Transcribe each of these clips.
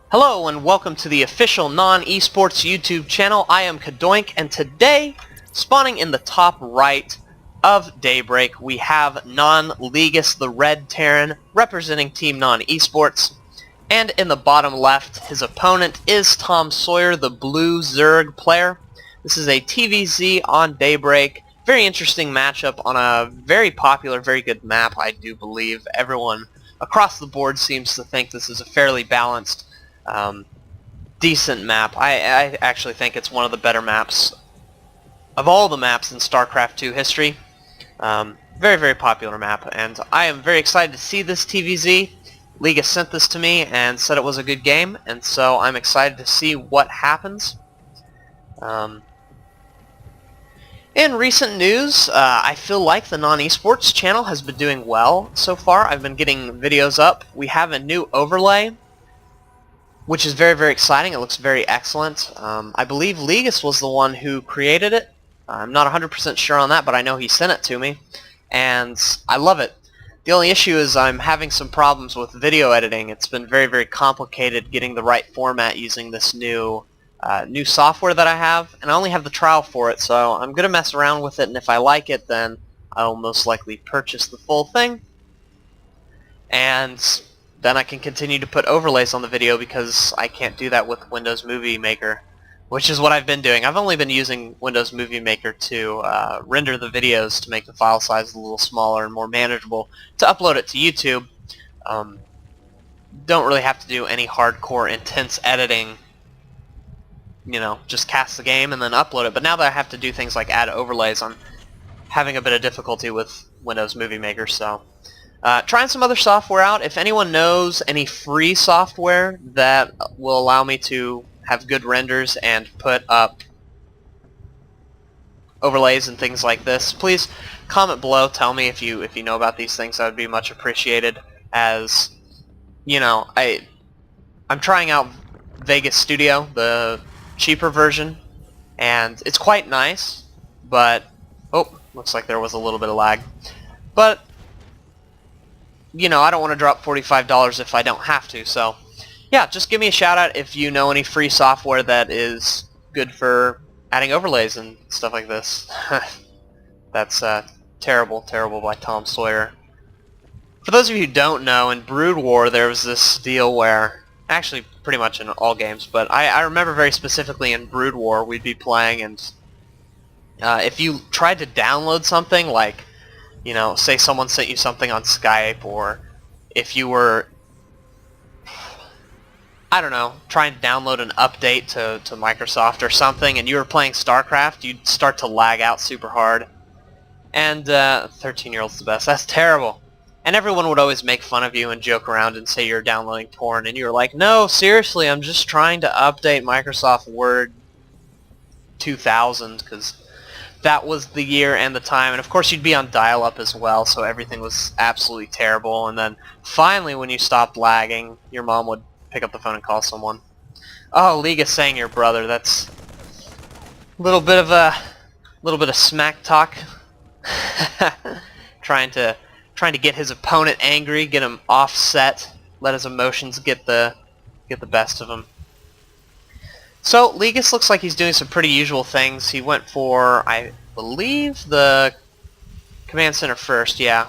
Hello and welcome to the official NoN-eSports YouTube channel. I am Cadoink, and today, spawning in the top right of Daybreak, we have NoN.Leagis, the Red Terran, representing Team NoN-eSports. And in the bottom left, his opponent is TomSawyer, the Blue Zerg player. This is a TvZ on Daybreak. Very interesting matchup on a very popular, very good map, I do believe. Everyone across the board seems to think this is a fairly balanced decent map. I actually think it's one of the better maps of all the maps in StarCraft 2 history. Very, very popular map, and I am very excited to see this TvZ. League sent this to me and said it was a good game, and so I'm excited to see what happens. In recent news, I feel like the NoN-eSports channel has been doing well so far. I've been getting videos up. We have a new overlay, which is very, very exciting. It looks very excellent. I believe Leagis was the one who created it. I'm not 100% sure on that, but I know he sent it to me, and I love it. The only issue is I'm having some problems with video editing. It's been very, very complicated getting the right format using this new software that I have, and I only have the trial for it, so I'm going to mess around with it, and if I like it, then I'll most likely purchase the full thing. And then I can continue to put overlays on the video because I can't do that with Windows Movie Maker, which is what I've been doing. I've only been using Windows Movie Maker to render the videos to make the file size a little smaller and more manageable to upload it to YouTube. Don't really have to do any hardcore, intense editing. You know, just cast the game and then upload it. But now that I have to do things like add overlays, I'm having a bit of difficulty with Windows Movie Maker, so trying some other software out. If anyone knows any free software that will allow me to have good renders and put up overlays and things like this, please comment below. Tell me if you know about these things. That would be much appreciated. As you know, I'm trying out Vegas Studio, the cheaper version, and it's quite nice, but oh, looks like there was a little bit of lag. But you know, I don't want to drop $45 if I don't have to, so yeah, just give me a shout out if you know any free software that is good for adding overlays and stuff like this. That's terrible by TomSawyer. For those of you who don't know, in Brood War there was this deal where, actually pretty much in all games, but I remember very specifically in Brood War we'd be playing, and if you tried to download something, like, you know, say someone sent you something on Skype, or if you were, I don't know, trying to download an update to Microsoft or something, and you were playing StarCraft, you'd start to lag out super hard. And 13-year-old's the best. That's terrible. And everyone would always make fun of you and joke around and say you're downloading porn, and you were like, no, seriously, I'm just trying to update Microsoft Word 2000, because that was the year and the time. And of course you'd be on dial-up as well, so everything was absolutely terrible. And then finally, when you stopped lagging, your mom would pick up the phone and call someone. Oh, League is saying your brother. That's a little bit of smack talk. trying to get his opponent angry, get him offset, let his emotions get the best of him. So Leagis looks like he's doing some pretty usual things. He went for, I believe, the command center first. Yeah,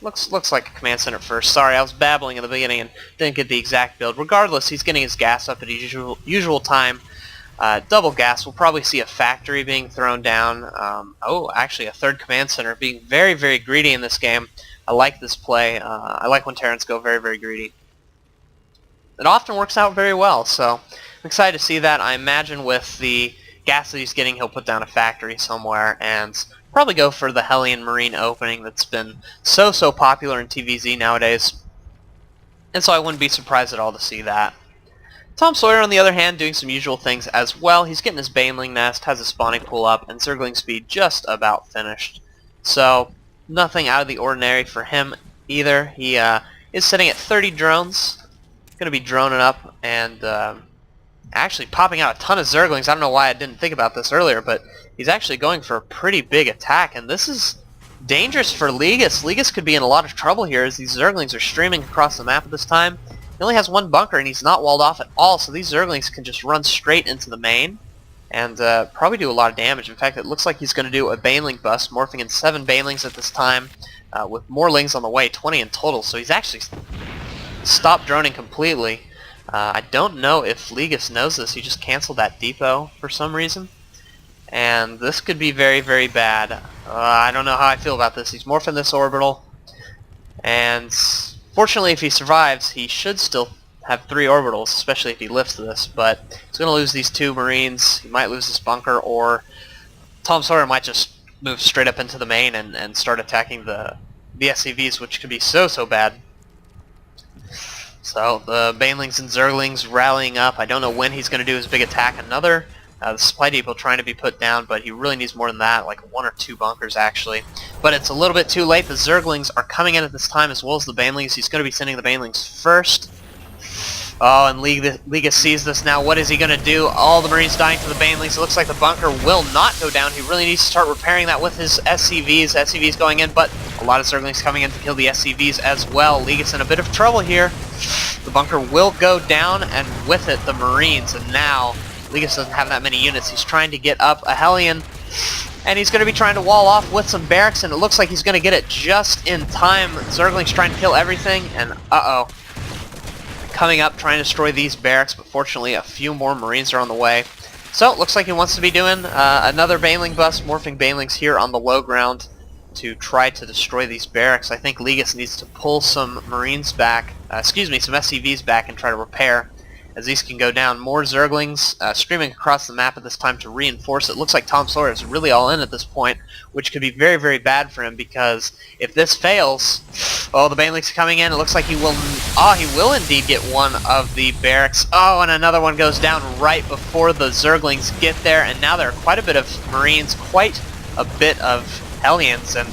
looks like a command center first. Sorry, I was babbling in the beginning and didn't get the exact build. Regardless, he's getting his gas up at his usual time. Double gas. We'll probably see a factory being thrown down. Oh, actually a third command center, being very, very greedy in this game. I like this play. I like when Terrans go very, very greedy. It often works out very well, so I'm excited to see that. I imagine with the gas that he's getting, he'll put down a factory somewhere and probably go for the Hellion Marine opening that's been so popular in TvZ nowadays. And so I wouldn't be surprised at all to see that. TomSawyer, on the other hand, doing some usual things as well. He's getting his Baneling Nest, has his spawning pool up, and Zergling speed just about finished. So nothing out of the ordinary for him either. He is sitting at 30 drones. Going to be droning up and actually popping out a ton of Zerglings. I don't know why I didn't think about this earlier, but he's actually going for a pretty big attack, and this is dangerous for Leagis. Leagis could be in a lot of trouble here as these Zerglings are streaming across the map at this time. He only has one bunker, and he's not walled off at all, so these Zerglings can just run straight into the main and probably do a lot of damage. In fact, it looks like he's going to do a Baneling bust, morphing in 7 Banelings at this time, with more Lings on the way, 20 in total, so he's actually stopped droning completely. I don't know if Leagis knows this. He just canceled that depot for some reason. And this could be very, very bad. I don't know how I feel about this. He's morphing this orbital. And fortunately, if he survives, he should still have 3 orbitals, especially if he lifts this. But he's going to lose these 2 Marines. He might lose this bunker, or TomSawyer might just move straight up into the main and start attacking the SCVs, which could be so bad. So the Banelings and Zerglings rallying up. I don't know when he's going to do his big attack. Another the supply depot trying to be put down, but he really needs more than that, like 1 or 2 bunkers actually. But it's a little bit too late. The Zerglings are coming in at this time as well as the Banelings. He's going to be sending the Banelings first. Oh, and Leagis sees this now. What is he going to do? All the Marines dying to the Banelings. It looks like the bunker will not go down. He really needs to start repairing that with his SCVs. SCVs going in, but a lot of Zerglings coming in to kill the SCVs as well. Leagis in a bit of trouble here. The bunker will go down, and with it, the Marines. And now, Leagis doesn't have that many units. He's trying to get up a Hellion, and he's going to be trying to wall off with some barracks, and it looks like he's going to get it just in time. Zerglings trying to kill everything, and uh-oh. Coming up, trying to destroy these barracks, but fortunately a few more Marines are on the way. So, it looks like he wants to be doing another Baneling bust, morphing Banelings here on the low ground to try to destroy these barracks. I think Leagis needs to pull some Marines back, some SCVs back and try to repair, as these can go down. More Zerglings streaming across the map at this time to reinforce it. Looks like TomSawyer is really all in at this point, which could be very, very bad for him, because if this fails, oh, the Banelings coming in. It looks like he will indeed get one of the barracks. Oh, and another one goes down right before the Zerglings get there, and now there are quite a bit of Marines, quite a bit of Hellions, and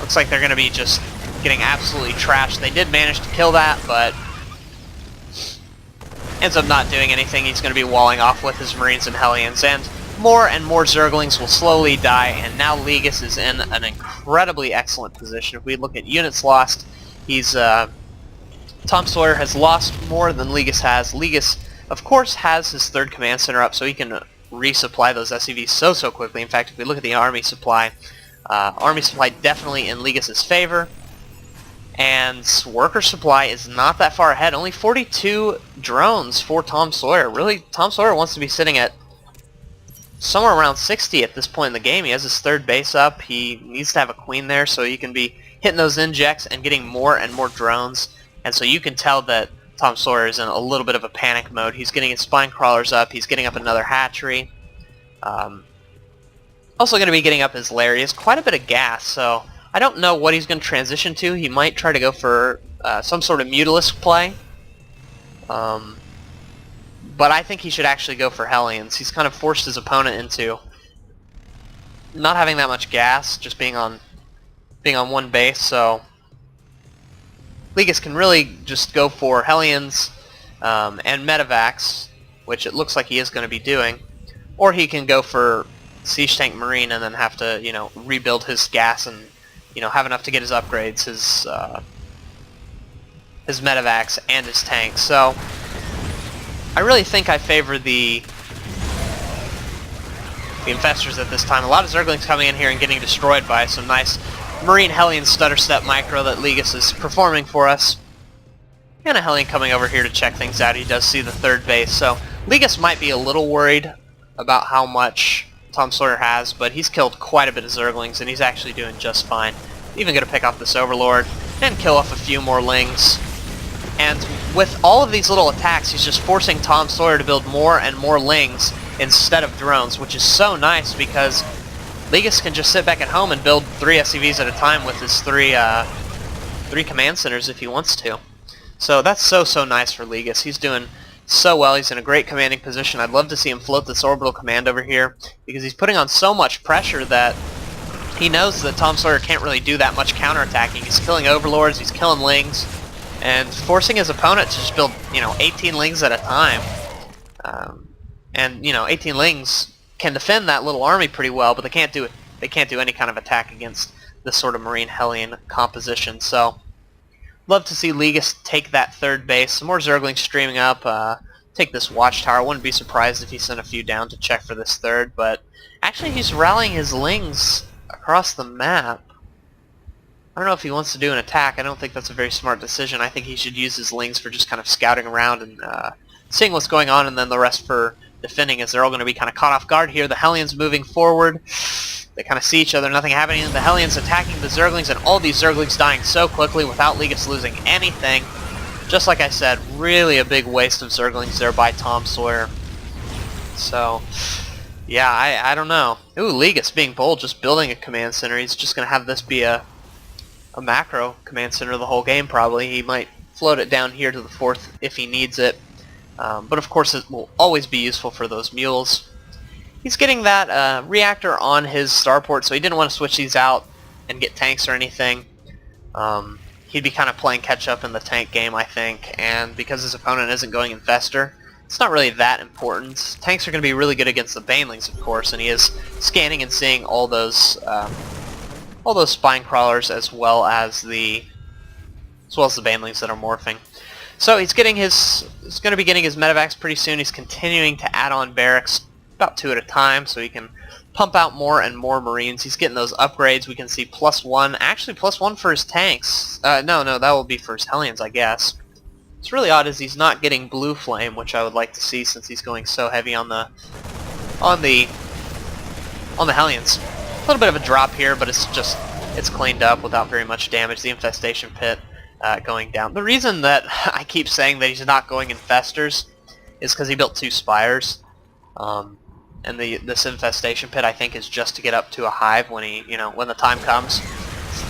looks like they're going to be just getting absolutely trashed. They did manage to kill that, but ends up not doing anything. He's going to be walling off with his Marines and Hellions, and more Zerglings will slowly die, and now Leagis is in an incredibly excellent position. If we look at units lost, he's TomSawyer has lost more than Leagis has. Leagis, of course, has his 3rd command center up, so he can resupply those SCVs so quickly. In fact, if we look at the army supply definitely in Leagis's favor. And worker supply is not that far ahead. Only 42 drones for TomSawyer. Really, TomSawyer wants to be sitting at somewhere around 60 at this point in the game. He has his 3rd base up. He needs to have a queen there so he can be hitting those injects and getting more and more drones. And so you can tell that TomSawyer is in a little bit of a panic mode. He's getting his spine crawlers up. He's getting up another hatchery. Also going to be getting up his lair. He has quite a bit of gas, so I don't know what he's going to transition to. He might try to go for some sort of Mutalisk play. But I think he should actually go for Hellions. He's kind of forced his opponent into not having that much gas, just being on one base, so Leagis can really just go for Hellions and Medivacs, which it looks like he is going to be doing. Or he can go for Siege Tank Marine and then have to, rebuild his gas and have enough to get his upgrades, his Medivacs and his tanks. So I really think I favor the Infestors at this time. A lot of Zerglings coming in here and getting destroyed by some nice Marine Hellion Stutter Step micro that Leagis is performing for us. And a Hellion coming over here to check things out. He does see the 3rd base, so Leagis might be a little worried about how much TomSawyer has, but he's killed quite a bit of Zerglings, and he's actually doing just fine. Even going to pick off this Overlord and kill off a few more Lings. And with all of these little attacks, he's just forcing TomSawyer to build more and more Lings instead of drones, which is so nice because Leagis can just sit back at home and build 3 SCVs at a time with his 3 command centers if he wants to. So that's so nice for Leagis. He's doing so well. He's in a great commanding position. I'd love to see him float this orbital command over here because he's putting on so much pressure that he knows that TomSawyer can't really do that much counterattacking. He's killing Overlords, he's killing Lings, and forcing his opponent to just build, 18 Lings at a time. And 18 Lings can defend that little army pretty well, but they can't do it. They can't do any kind of attack against this sort of Marine Hellion composition. So Love to see Leagis take that third base. Some more Zerglings streaming up. Take this watchtower. Wouldn't be surprised if he sent a few down to check for this third, but actually he's rallying his Lings across the map. I don't know if he wants to do an attack. I don't think that's a very smart decision. I think he should use his Lings for just kind of scouting around and seeing what's going on, and then the rest for defending, as they're all going to be kind of caught off guard here. The Hellions moving forward. They kind of see each other, nothing happening. The Hellions attacking the Zerglings, and all these Zerglings dying so quickly without Leagis losing anything. Just like I said, really a big waste of Zerglings there by TomSawyer. So, yeah, I don't know. Ooh, Leagis being bold, just building a command center. He's just going to have this be a macro command center the whole game, probably. He might float it down here to the 4th if he needs it. But of course it will always be useful for those mules. He's getting that reactor on his starport, so he didn't want to switch these out and get tanks or anything. He'd be kind of playing catch up in the tank game, I think, and because his opponent isn't going Infestor, it's not really that important. Tanks are going to be really good against the Banelings, of course, and he is scanning and seeing all those spine crawlers as well as the Banelings that are morphing. So he's going to be getting his medevacs pretty soon. He's continuing to add on barracks, about 2 at a time, so he can pump out more and more Marines. He's getting those upgrades. We can see +1, actually +1 for his tanks. No, that will be for his Hellions, I guess. What's really odd is he's not getting Blue Flame, which I would like to see since he's going so heavy on the Hellions. A little bit of a drop here, but it's cleaned up without very much damage. The Infestation Pit going down. The reason that I keep saying that he's not going Infestors is because he built 2 Spires. And this Infestation Pit, I think, is just to get up to a hive when when the time comes.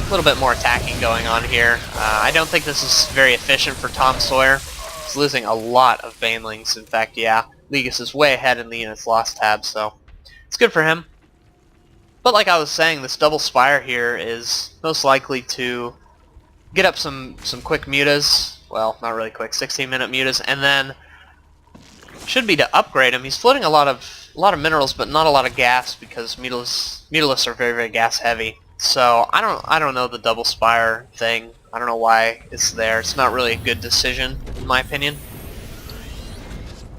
A little bit more attacking going on here. I don't think this is very efficient for TomSawyer. He's losing a lot of Banelings. In fact, yeah, Leagis is way ahead in the units lost tab, so it's good for him. But like I was saying, this double Spire here is most likely to get up some quick mutas. Well, not really quick, 16-minute mutas, and then should be to upgrade him. He's floating a lot of minerals, but not a lot of gas because Mutalisks are very, very gas heavy. So I don't know the double Spire thing. I don't know why it's there. It's not really a good decision in my opinion.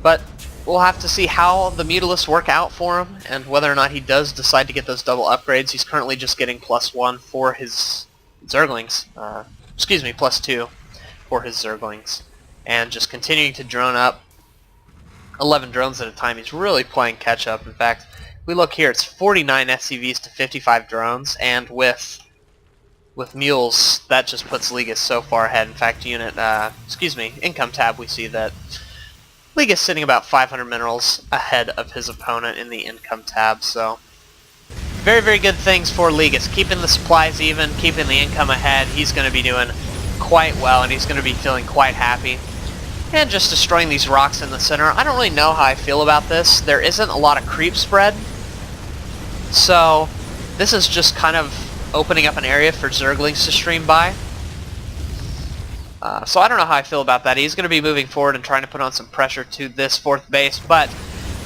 But we'll have to see how the Mutalisks work out for him and whether or not he does decide to get those double upgrades. He's currently just getting +1 for his Zerglings. Excuse me, +2 for his Zerglings. And just continuing to drone up 11 drones at a time. He's really playing catch up. In fact, if we look here, it's 49 SCVs to 55 drones, and with mules, that just puts Leagis so far ahead. In fact, income tab, we see that Leagis sitting about 500 minerals ahead of his opponent in the income tab. So very, very good things for Leagis. Keeping the supplies even, keeping the income ahead. He's going to be doing quite well, and he's going to be feeling quite happy. And just destroying these rocks in the center. I don't really know how I feel about this. There isn't a lot of creep spread. So this is just kind of opening up an area for Zerglings to stream by. So I don't know how I feel about that. He's going to be moving forward and trying to put on some pressure to this 4th base. But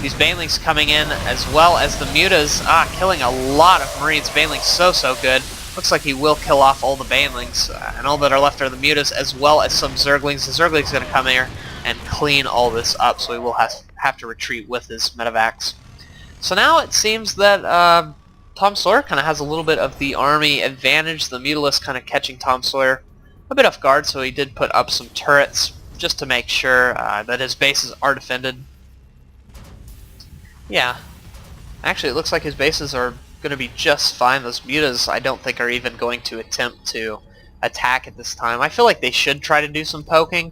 these Banelings coming in as well as the Mutas. Killing a lot of Marines. Banelings so good. Looks like he will kill off all the Banelings, and all that are left are the Mutas, as well as some Zerglings. The Zerglings going to come here and clean all this up, so he will have to retreat with his medevacs. So now it seems that TomSawyer kind of has a little bit of the army advantage. The Mutalisks kind of catching TomSawyer a bit off guard, so he did put up some turrets just to make sure that his bases are defended. Yeah, actually it looks like his bases are going to be just fine. Those mutas I don't think are even going to attempt to attack at this time. I feel like they should try to do some poking,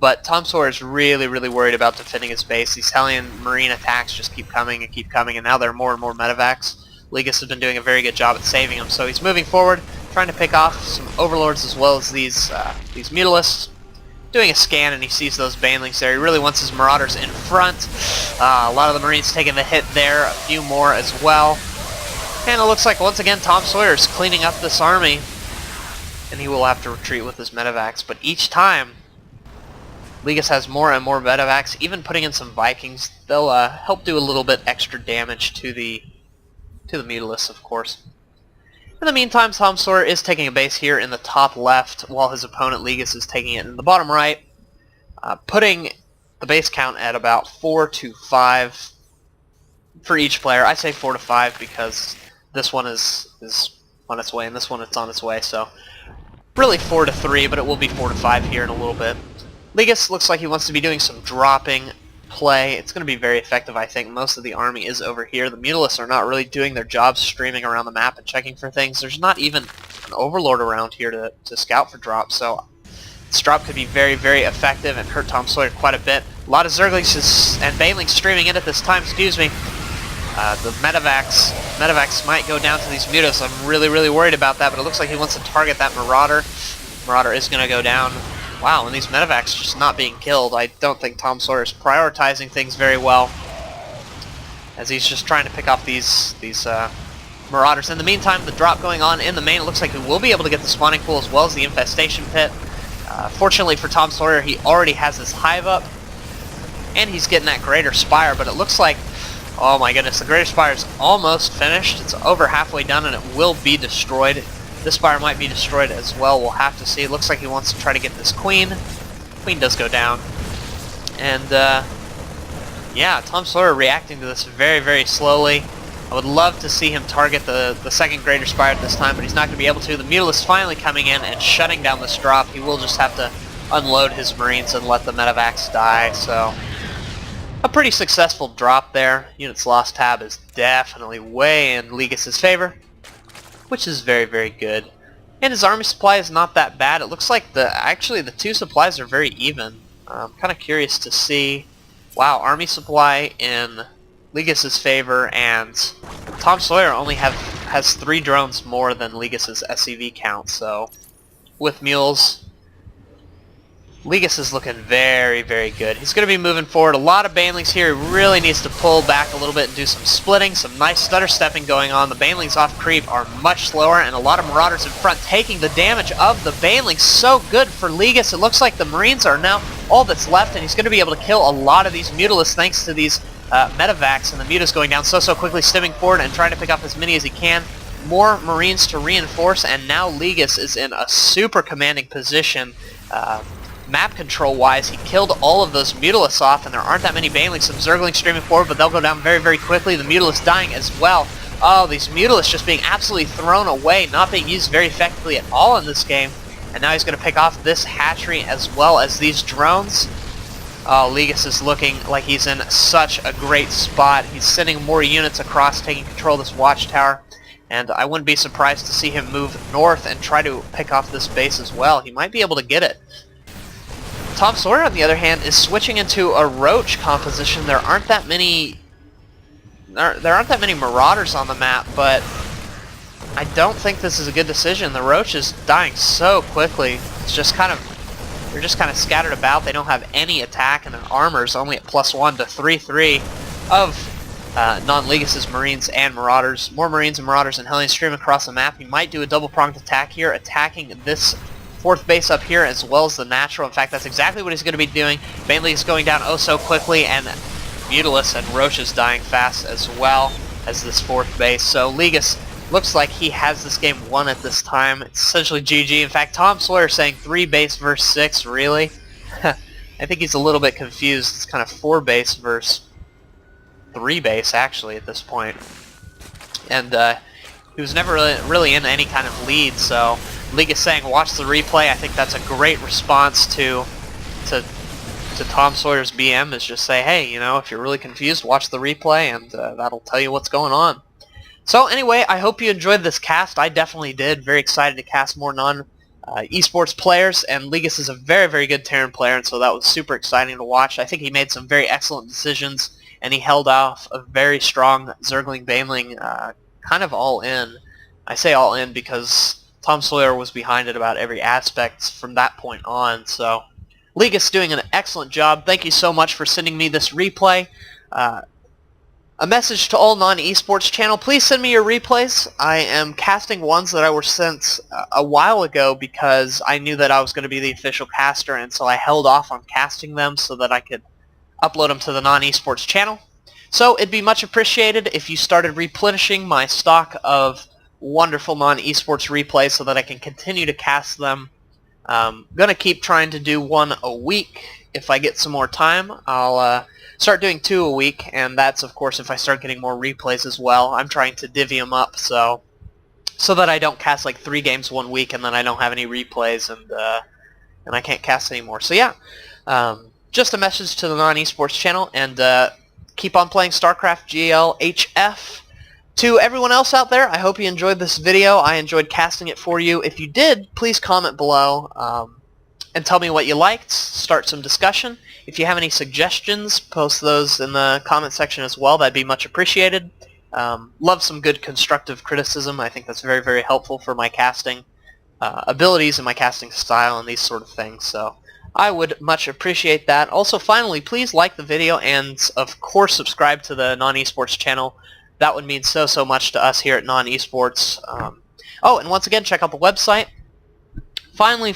but TomSawyer is really, really worried about defending his base. These Hellion Marine attacks just keep coming, and now there are more and more medevacs. Leagis has been doing a very good job at saving them, so he's moving forward, trying to pick off some Overlords as well as these Mutalisks. Doing a scan, and he sees those Banelings there. He really wants his Marauders in front. A lot of the Marines taking the hit there, a few more as well. And it looks like, once again, TomSawyer is cleaning up this army, and he will have to retreat with his medevacs. But each time, Leagis has more and more medevacs, even putting in some Vikings. They'll help do a little bit extra damage to the Mutalisks, of course. In the meantime, TomSawyer is taking a base here in the top left, while his opponent NoN-Leagis is taking it in the bottom right, putting the base count at about 4 to 5 for each player. I say 4 to 5 because this one is on its way, and this one it's on its way, so really 4 to 3, but it will be 4 to 5 here in a little bit. NoN-Leagis looks like he wants to be doing some dropping play. It's going to be very effective, I think. Most of the army is over here. The Mutalisks are not really doing their jobs streaming around the map and checking for things. There's not even an Overlord around here to scout for drops, so this drop could be very, very effective and hurt TomSawyer quite a bit. A lot of Zerglings and Banelings streaming in at this time, excuse me. The Medivacs might go down to these Mutas. I'm really, really worried about that, but it looks like he wants to target that Marauder. Marauder is going to go down. Wow, and these Medivacs just not being killed. I don't think TomSawyer is prioritizing things very well, as he's just trying to pick off these Marauders. In the meantime, the drop going on in the main, it looks like he will be able to get the spawning pool as well as the infestation pit. Fortunately for TomSawyer, he already has his hive up, and he's getting that Greater Spire, but it looks like, oh my goodness, the Greater Spire is almost finished. It's over halfway done, and it will be destroyed. This Spire might be destroyed as well. We'll have to see. It looks like he wants to try to get this Queen. Queen does go down. And, yeah, TomSawyer reacting to this very, very slowly. I would love to see him target the second Greater Spire at this time, but he's not going to be able to. The Mutalisks finally coming in and shutting down this drop. He will just have to unload his Marines and let the Medivacs die, so a pretty successful drop there. Units lost tab is definitely way in NoN-Leagis' favor, which is very, very good. And his army supply is not that bad. It looks like actually the two supplies are very even. I'm kind of curious to see. Wow, army supply in NoN-Leagis' favor, and TomSawyer only has 3 drones more than NoN-Leagis' SCV count. So with mules, NoN-Leagis is looking very, very good. He's going to be moving forward. A lot of Banelings here. He really needs to pull back a little bit and do some splitting, some nice stutter stepping going on. The Banelings off creep are much slower, and a lot of Marauders in front taking the damage of the Banelings. So good for NoN-Leagis. It looks like the Marines are now all that's left, and he's going to be able to kill a lot of these Mutalisks thanks to these Medivacs, and the Mutas going down so quickly, stimming forward and trying to pick up as many as he can. More Marines to reinforce, and now NoN-Leagis is in a super commanding position. Map control wise, he killed all of those Mutalisks off, and there aren't that many Banelings. Some Zerglings streaming forward, but they'll go down very, very quickly. The Mutalisks dying as well. Oh, these Mutalisks just being absolutely thrown away, not being used very effectively at all in this game. And now he's going to pick off this hatchery as well as these drones. Oh, NoN-Leagis is looking like he's in such a great spot. He's sending more units across, taking control of this watchtower. And I wouldn't be surprised to see him move north and try to pick off this base as well. He might be able to get it. TomSawyer, on the other hand, is switching into a roach composition. There aren't that many Marauders on the map, but I don't think this is a good decision. The roach is dying so quickly. It's just they're just kind of scattered about. They don't have any attack, and their armor is only at +1 to 3/3 of NoN-Leagis' Marines and Marauders. More Marines and Marauders and Hellions stream across the map. He might do a double-pronged attack here, attacking this 4th base up here as well as the natural. In fact, that's exactly what he's going to be doing. Banelings is going down oh so quickly, and Mutalisks and Roaches dying fast as well as this 4th base. So NoN-Leagis looks like he has this game won at this time. It's essentially GG. In fact, TomSawyer saying 3 base versus 6, really? I think he's a little bit confused. It's kind of 4 base versus 3 base actually at this point. And he was never really in any kind of lead, so NoN-Leagis saying watch the replay. I think that's a great response to TomSawyer's BM, is just say, hey, you know, if you're really confused, watch the replay, and that'll tell you what's going on. So anyway, I hope you enjoyed this cast. I definitely did. Very excited to cast more NoN-eSports players, and NoN-Leagis is a very, very good Terran player, and so that was super exciting to watch. I think he made some very excellent decisions, and he held off a very strong Zergling Baneling kind of all in. I say all in because TomSawyer was behind it about every aspect from that point on. So NoN-Leagis doing an excellent job. Thank you so much for sending me this replay. A message to all NoN-eSports channel, please send me your replays. I am casting ones that I were sent a while ago because I knew that I was going to be the official caster, and so I held off on casting them so that I could upload them to the NoN-eSports channel. So it'd be much appreciated if you started replenishing my stock of wonderful non-esports replays so that I can continue to cast them. Gonna keep trying to do one a week. If I get some more time, I'll start doing 2 a week, and that's of course if I start getting more replays as well. I'm trying to divvy them up so that I don't cast like 3 games one week and then I don't have any replays and I can't cast anymore. So yeah, just a message to the non-esports channel, and keep on playing StarCraft GLHF. To everyone else out there, I hope you enjoyed this video. I enjoyed casting it for you. If you did, please comment below and tell me what you liked. Start some discussion. If you have any suggestions, post those in the comment section as well. That'd be much appreciated. Love some good constructive criticism. I think that's very, very helpful for my casting abilities and my casting style and these sort of things. So I would much appreciate that. Also, finally, please like the video and, of course, subscribe to the NoN-eSports channel. That would mean so much to us here at NoN-eSports. Oh, and once again, check out the website. Finally,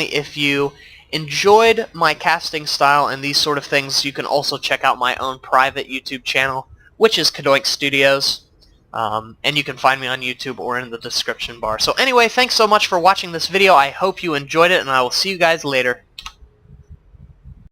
if you enjoyed my casting style and these sort of things, you can also check out my own private YouTube channel, which is CadoinkStudios. And you can find me on YouTube or in the description bar. So anyway, thanks so much for watching this video. I hope you enjoyed it, and I will see you guys later.